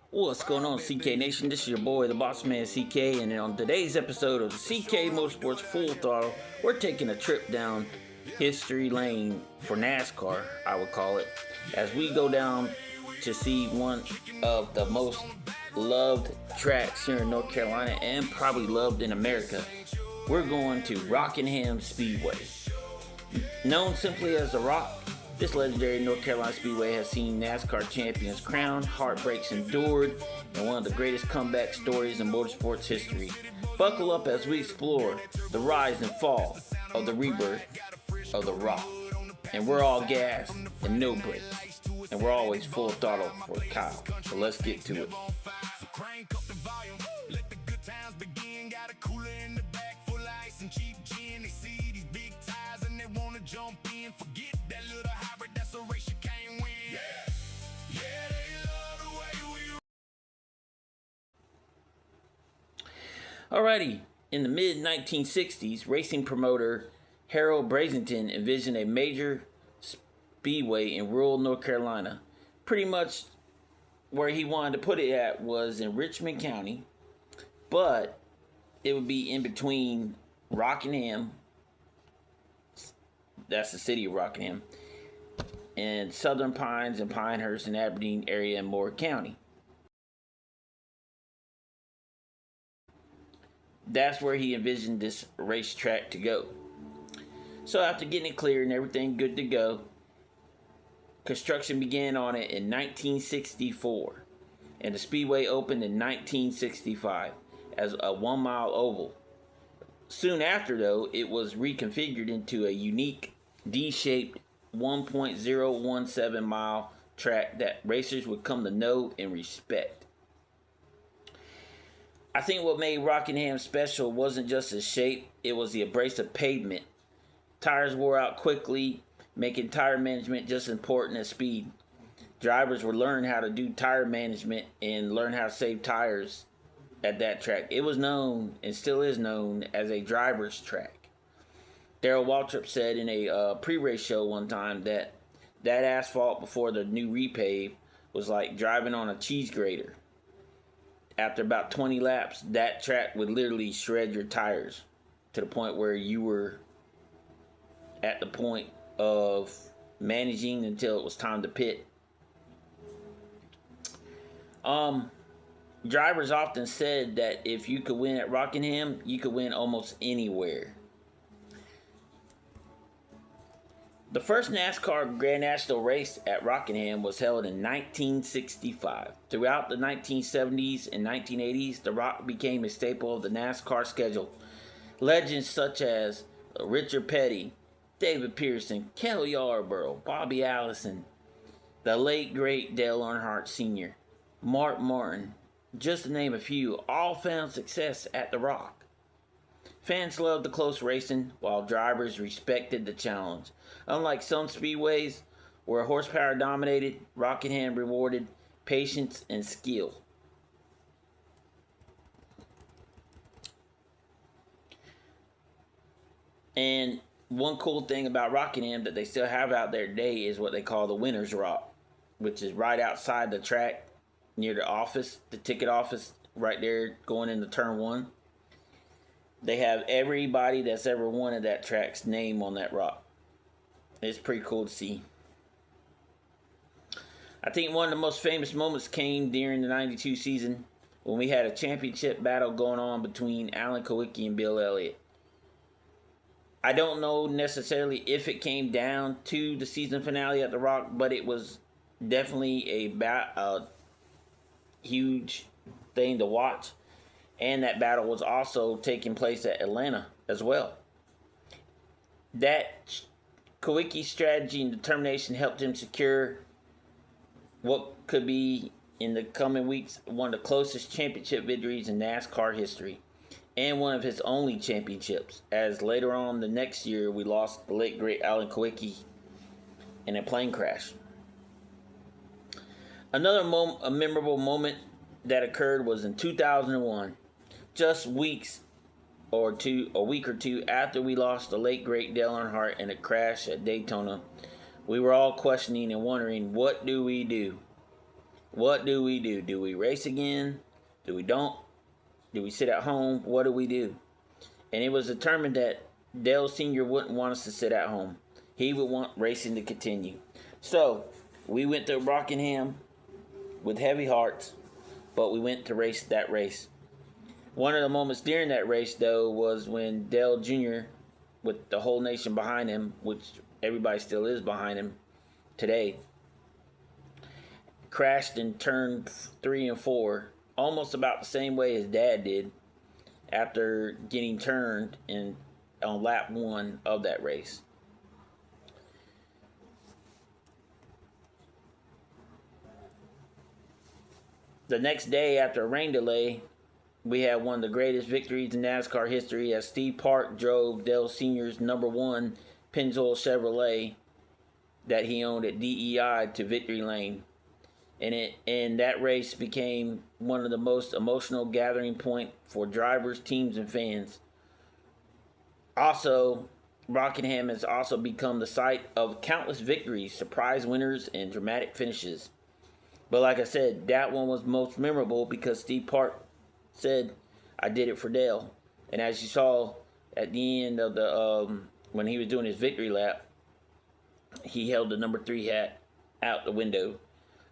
What's going on, CK Nation? This is your boy, the Boss Man CK, and on today's episode of the CK Motorsports Full Throttle, we're taking a trip down history lane for NASCAR, I would call it, as we go down to see one of the most loved tracks here in North Carolina and probably loved in America. We're going to Rockingham Speedway. Known simply as The Rock, this legendary North Carolina Speedway has seen NASCAR champions crowned, heartbreaks endured, and one of the greatest comeback stories in motorsports history. Buckle up as we explore the rise and fall of the rebirth of The Rock. And we're all gas and no brakes. And we're always full throttle for Kyle. So let's get to it. Alrighty, in the mid-1960s, racing promoter Harold Brasington envisioned a major speedway in rural North Carolina. Pretty much where he wanted to put it at was in Richmond County, but it would be in between Rockingham, that's the city of Rockingham, and Southern Pines and Pinehurst and Aberdeen area in Moore County. That's where he envisioned this racetrack to go. So after getting it cleared and everything good to go, construction began on it in 1964, and the speedway opened in 1965 as a 1-mile oval. Soon after, though, it was reconfigured into a unique D-shaped 1.017 mile track that racers would come to know and respect. I think what made Rockingham special wasn't just its shape, it was the abrasive pavement. Tires wore out quickly, making tire management just as important as speed. Drivers would learn how to do tire management and learn how to save tires at that track. It was known, and still is known, as a driver's track. Darrell Waltrip said in a pre-race show one time that asphalt before the new repave was like driving on a cheese grater. After about 20 laps, that track would literally shred your tires to the point where you were at the point of managing until it was time to pit. Drivers often said that if you could win at Rockingham, you could win almost anywhere. The first NASCAR Grand National race at Rockingham was held in 1965. Throughout the 1970s and 1980s, the Rock became a staple of the NASCAR schedule. Legends such as Richard Petty, David Pearson, Kel Yarborough, Bobby Allison, the late great Dale Earnhardt Sr., Mark Martin, just to name a few, all found success at the Rock. Fans loved the close racing, while drivers respected the challenge. Unlike some speedways where horsepower dominated, Rockingham rewarded patience and skill. And one cool thing about Rockingham that they still have out there today is what they call the Winner's Rock, which is right outside the track near the office, the ticket office, right there going into turn one. They have everybody that's ever won at that track's name on that rock. It's pretty cool to see. I think one of the most famous moments came during the 92 season when we had a championship battle going on between Alan Kulwicki and Bill Elliott. I don't know necessarily if it came down to the season finale at the Rock, but it was definitely a huge thing to watch. And that battle was also taking place at Atlanta as well. That Kulwicki's strategy and determination helped him secure what could be, in the coming weeks, one of the closest championship victories in NASCAR history. And one of his only championships, as later on the next year we lost the late great Alan Kulwicki in a plane crash. Another memorable moment that occurred was in 2001. Just a week or two after we lost the late great Dale Earnhardt in a crash at Daytona, we were all questioning and wondering, what do we do? What do we do? Do we race again? Do we don't? Do we sit at home? What do we do? And it was determined that Dale Sr. wouldn't want us to sit at home. He would want racing to continue. So we went to Rockingham with heavy hearts, but we went to race that race. One of the moments during that race, though, was when Dale Jr., with the whole nation behind him, which everybody still is behind him today, crashed in turn 3 and 4, almost about the same way his dad did, after getting turned on lap 1 of that race. The next day, after a rain delay, we had one of the greatest victories in NASCAR history as Steve Park drove Dale Sr.'s number 1 Pennzoil Chevrolet that he owned at DEI to victory lane. And that race became one of the most emotional gathering point for drivers, teams, and fans. Also, Rockingham has also become the site of countless victories, surprise winners, and dramatic finishes. But like I said, that one was most memorable because Steve Park said, "I did it for Dale." And as you saw at the end of the when he was doing his victory lap, he held the number 3 hat out the window.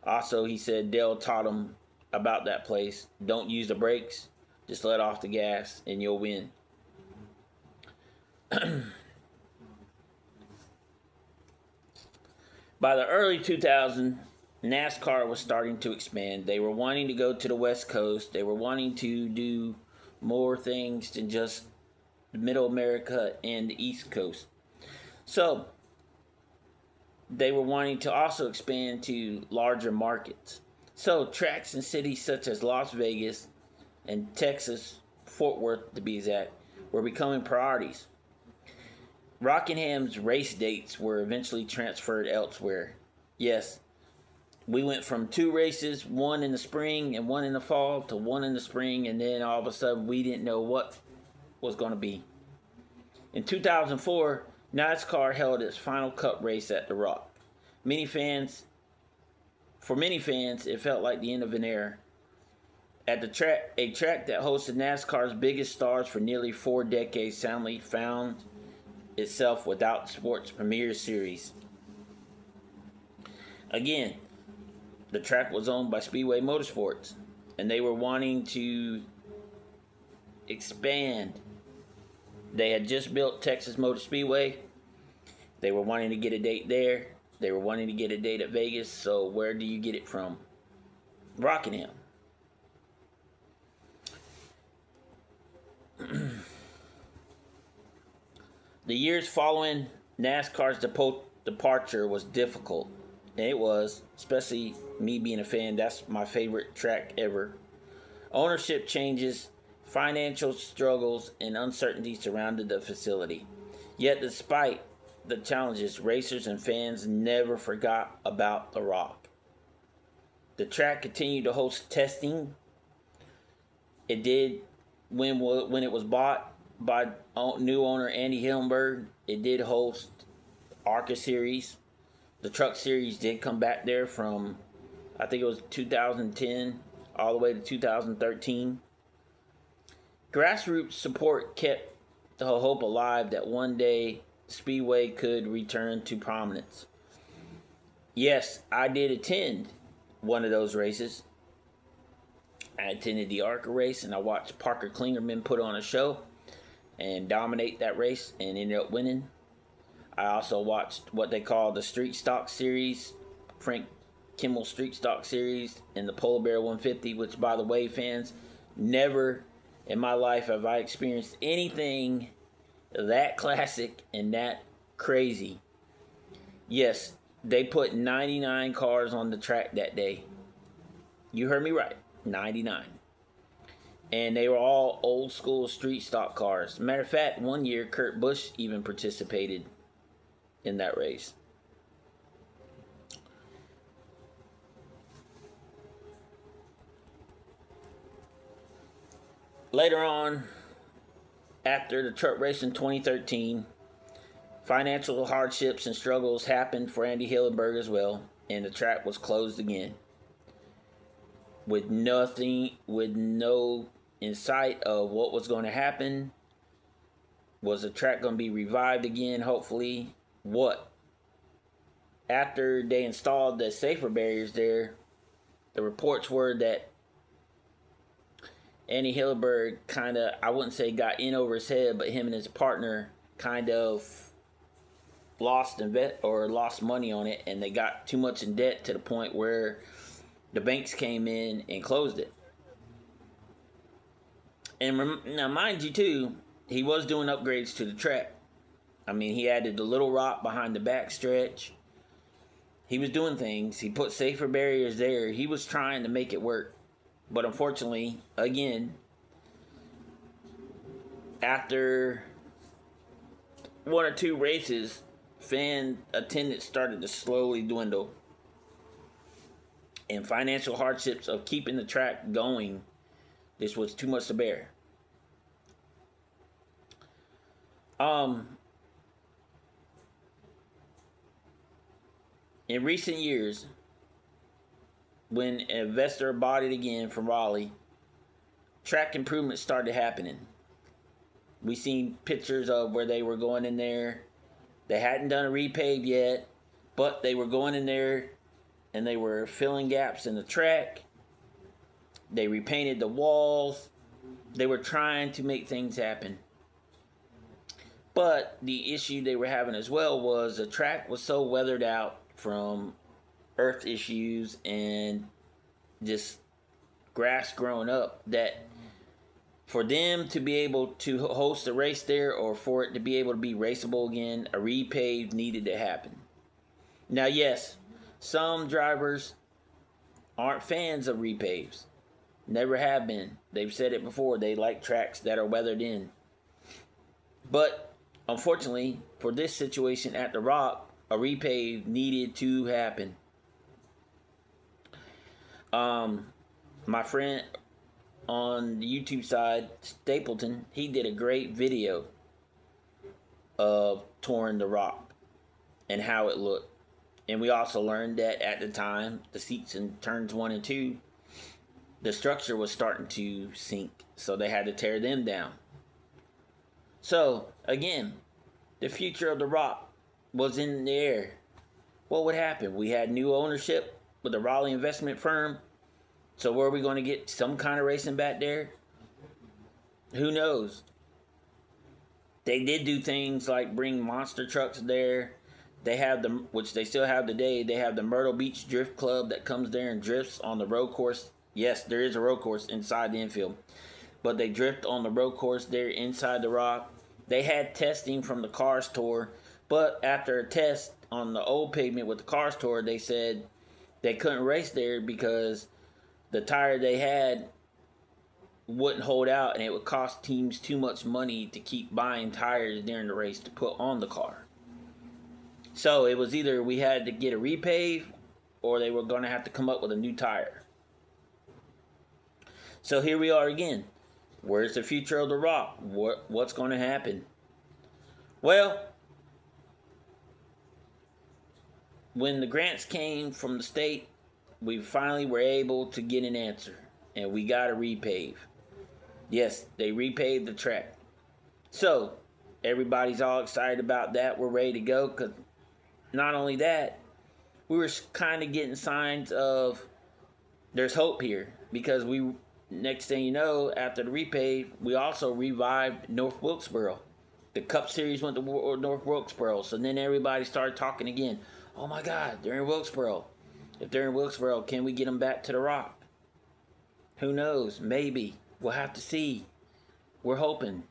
Also, he said Dale taught him about that place. Don't use the brakes, just let off the gas and you'll win. By the early 2000s, NASCAR was starting to expand. They were wanting to go to the West Coast. They were wanting to do more things than just Middle America and the East Coast. So, they were wanting to also expand to larger markets. So, tracks in cities such as Las Vegas and Texas, Fort Worth to be exact, were becoming priorities. Rockingham's race dates were eventually transferred elsewhere. Yes, we went from 2 races, one in the spring and one in the fall, to one in the spring, and then all of a sudden we didn't know what was going to be. In 2004, NASCAR held its final Cup race at the Rock. For many fans, it felt like the end of an era. At the track, a track that hosted NASCAR's biggest stars for nearly 4 decades, soundly found itself without the sport's premier series. Again, the track was owned by Speedway Motorsports, and they were wanting to expand. They had just built Texas Motor Speedway. They were wanting to get a date there. They were wanting to get a date at Vegas. So where do you get it from? Rockingham. The years following NASCAR's departure was difficult. And it was, especially me being a fan, that's my favorite track ever. Ownership changes, financial struggles, and uncertainty surrounded the facility. Yet despite the challenges, racers and fans never forgot about the Rock. The track continued to host testing. It did, when it was bought by new owner Andy Hillenberg, it did host ARCA Series. The Truck Series did come back there from, I think it was 2010 all the way to 2013. Grassroots support kept the hope alive that one day Speedway could return to prominence. Yes, I did attend one of those races. I attended the ARCA race, and I watched Parker Klingerman put on a show and dominate that race and ended up winning. I also watched what they call the Street Stock Series, Frank Kimmel Street Stock Series, and the Polar Bear 150, which, by the way, fans, never in my life have I experienced anything that classic and that crazy. Yes, they put 99 cars on the track that day. You heard me right, 99. And they were all old school street stock cars. Matter of fact, one year Kurt Busch even participated in that race. Later on, after the truck race in 2013, financial hardships and struggles happened for Andy Hillenberg as well, and the track was closed again. with nothing, with no insight of what was going to happen. Was the track going to be revived again, hopefully? What? After they installed the safer barriers there, the reports were that Andy Hillenberg kind of, I wouldn't say got in over his head, but him and his partner kind of lost money on it, and they got too much in debt to the point where the banks came in and closed it. And now, mind you, too, he was doing upgrades to the track. I mean, he added the little rock behind the backstretch. He was doing things. He put safer barriers there. He was trying to make it work. But unfortunately, again, after one or two races, fan attendance started to slowly dwindle. And financial hardships of keeping the track going, this was too much to bear. In recent years, when an investor bought it again from Raleigh, track improvements started happening. We seen pictures of where they were going in there. They hadn't done a repave yet, but they were going in there and they were filling gaps in the track. They repainted the walls. They were trying to make things happen. But the issue they were having as well was the track was so weathered out from earth issues and just grass growing up that for them to be able to host a race there, or for it to be able to be raceable again, a repave needed to happen. Now, yes, some drivers aren't fans of repaves. Never have been. They've said it before. They like tracks that are weathered in. But unfortunately, for this situation at the Rock, a repave needed to happen. My friend on the YouTube side, Stapleton, he did a great video of touring the Rock and how it looked. And we also learned that at the time, the seats in turns 1 and 2, the structure was starting to sink. So they had to tear them down. So, again, the future of the Rock was in the air. What would happen? We had new ownership with the Raleigh investment firm. So were we going to get some kind of racing back there? Who knows? They did do things like bring monster trucks there. They have which they still have today. They have the Myrtle Beach Drift Club that comes there and drifts on the road course. Yes, there is a road course inside the infield, but they drift on the road course there inside the Rock. They had testing from the Cars Tour, but after a test on the old pavement with the Cars Tour, they said they couldn't race there because the tire they had wouldn't hold out, and it would cost teams too much money to keep buying tires during the race to put on the car. So it was either we had to get a repave, or they were going to have to come up with a new tire. So here we are again. Where's the future of the Rock? What's going to happen? Well, when the grants came from the state, we finally were able to get an answer, and we got a repave. Yes, they repaved the track. So, everybody's all excited about that. We're ready to go, because not only that, we were kind of getting signs of there's hope here, because next thing you know, after the repave, we also revived North Wilkesboro. The Cup Series went to North Wilkesboro, so then everybody started talking again. Oh my God, they're in Wilkesboro. If they're in Wilkesboro, can we get them back to the Rock? Who knows? Maybe. We'll have to see. We're hoping.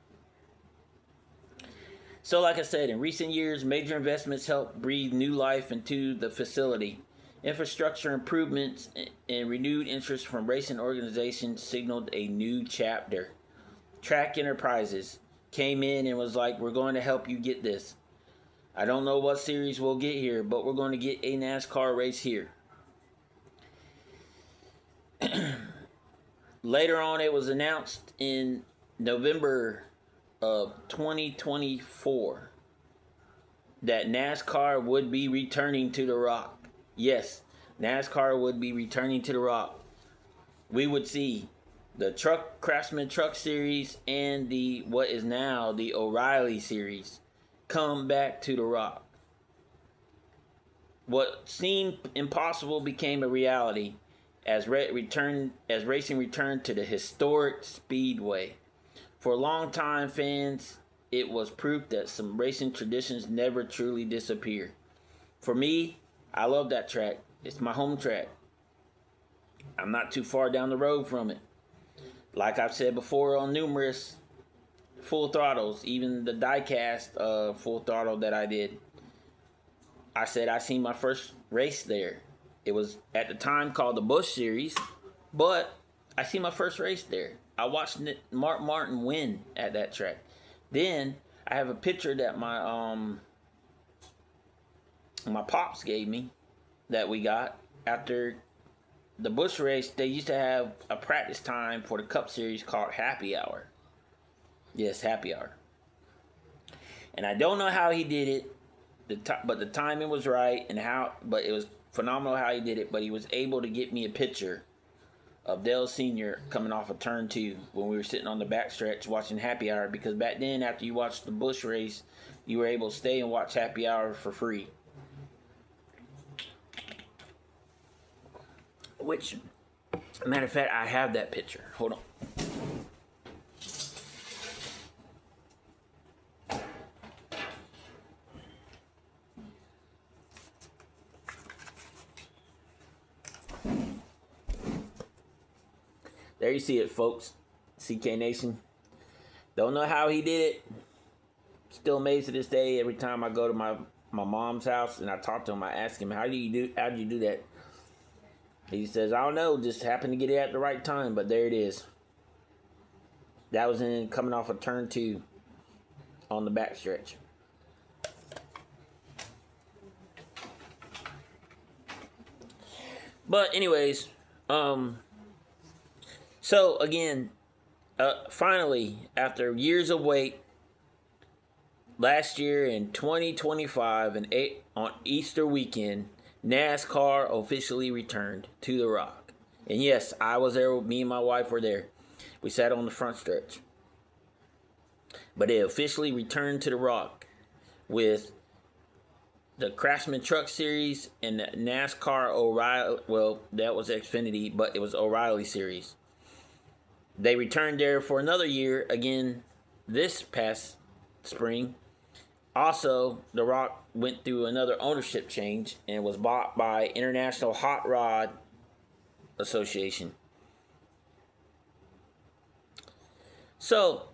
So like I said, in recent years, major investments helped breathe new life into the facility. Infrastructure improvements and renewed interest from racing organizations signaled a new chapter. Track Enterprises came in and was like, we're going to help you get this. I don't know what series we'll get here, but we're going to get a NASCAR race here. Later on, it was announced in November of 2024 that NASCAR would be returning to the Rock. Yes, NASCAR would be returning to the Rock. we would see the Craftsman Truck Series and the what is now the O'Reilly Series come back to the Rock. What seemed impossible became a reality as racing returned to the historic Speedway. For a long time, fans, it was proof that some racing traditions never truly disappear. For me, I love that track. It's my home track. I'm not too far down the road from it. Like I've said before on numerous full throttles, even the diecast full throttle that I did, I said I seen my first race there. It was at the time called the Busch Series, but I seen my first race there. I watched Mark Martin win at that track. Then I have a picture that my pops gave me that we got after the Busch race. They used to have a practice time for the Cup Series called Happy Hour. Yes, Happy Hour. And I don't know how he did it, but the timing was right, but it was phenomenal how he did it. But he was able to get me a picture of Dale Sr. coming off of turn 2 when we were sitting on the backstretch watching Happy Hour, because back then, after you watched the Busch race, you were able to stay and watch Happy Hour for free. Which, matter of fact, I have that picture. Hold on. There you see it, folks. CK Nation. Don't know how he did it. Still amazed to this day. Every time I go to my mom's house and I talk to him, I ask him, how did you do that? He says, I don't know, just happened to get it at the right time, but there it is. That was coming off of turn 2 on the backstretch. But anyways, so again, finally, after years of wait, last year in 2025 and on Easter weekend, NASCAR officially returned to the Rock. And yes, I was there. Me and my wife were there. We sat on the front stretch. But it officially returned to the Rock with the Craftsman Truck Series and the NASCAR O'Reilly. Well, that was Xfinity, but it was O'Reilly Series. They returned there for another year again this past spring. Also, The Rock went through another ownership change and was bought by International Hot Rod Association. So,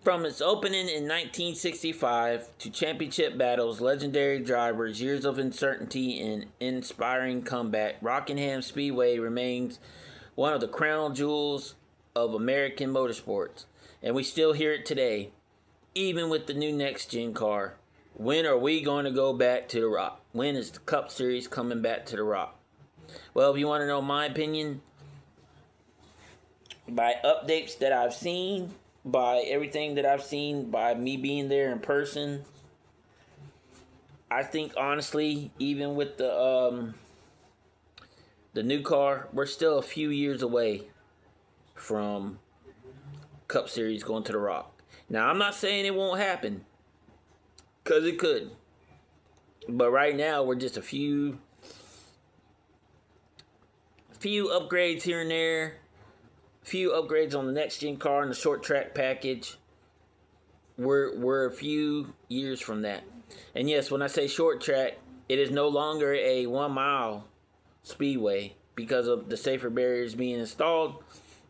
from its opening in 1965 to championship battles, legendary drivers, years of uncertainty, and inspiring comeback, Rockingham Speedway remains one of the crown jewels of American motorsports. And we still hear it today. Even with the new next-gen car, when are we going to go back to the Rock? When is the Cup Series coming back to the Rock? Well, if you want to know my opinion, by updates that I've seen, by everything that I've seen, by me being there in person, I think honestly, even with the new car, we're still a few years away from Cup Series going to the Rock. Now, I'm not saying it won't happen, because it could. But right now, we're just a few upgrades here and there. Few upgrades on the next-gen car and the short track package. We're a few years from that. And yes, when I say short track, it is no longer a 1 mile speedway because of the safer barriers being installed.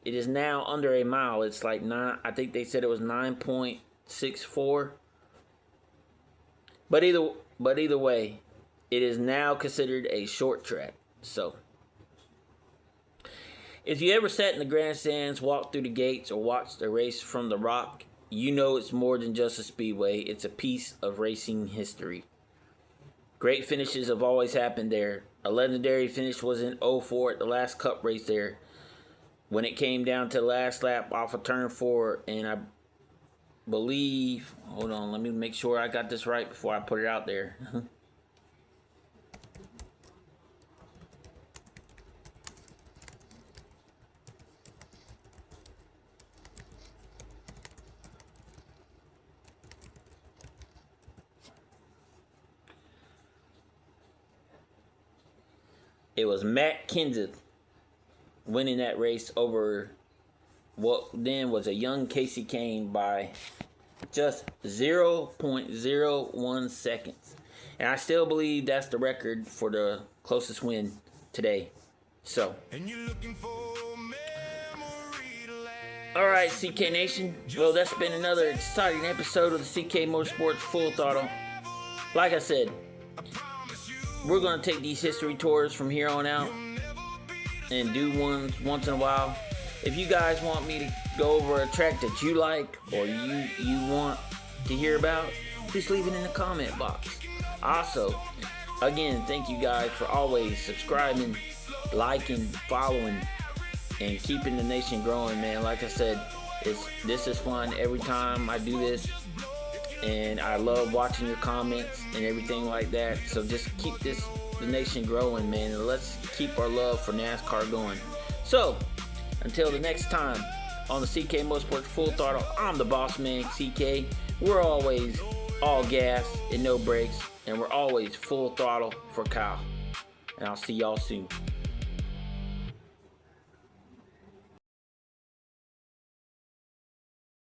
It is now under a mile. It's like I think they said it was 9.64. But either way, it is now considered a short track. So, if you ever sat in the grandstands, walked through the gates, or watched a race from the Rock, you know it's more than just a speedway. It's a piece of racing history. Great finishes have always happened there. A legendary finish was in 04 at the last Cup race there, when it came down to the last lap off of turn 4, and I believe, hold on, let me make sure I got this right before I put it out there. it was Matt Kenseth winning that race over what then was a young Casey Kane by just 0.01 seconds. And I still believe that's the record for the closest win today. So, alright, CK Nation. Well, that's been another exciting episode of the CK Motorsports Full Throttle. Like I said, we're going to take these history tours from here on out and do ones once in a while. If you guys want me to go over a track that you like or you want to hear about, just leave it in the comment box. Also, again, thank you guys for always subscribing, liking, following, and keeping the nation growing, man. Like I said, this is fun every time I do this, and I love watching your comments and everything like that. So just keep the nation growing, man, and let's keep our love for NASCAR going. So, until the next time on the CK Motorsports Full Throttle, I'm the boss man, CK. We're always all gas and no brakes, and we're always full throttle for Kyle. And I'll see y'all soon.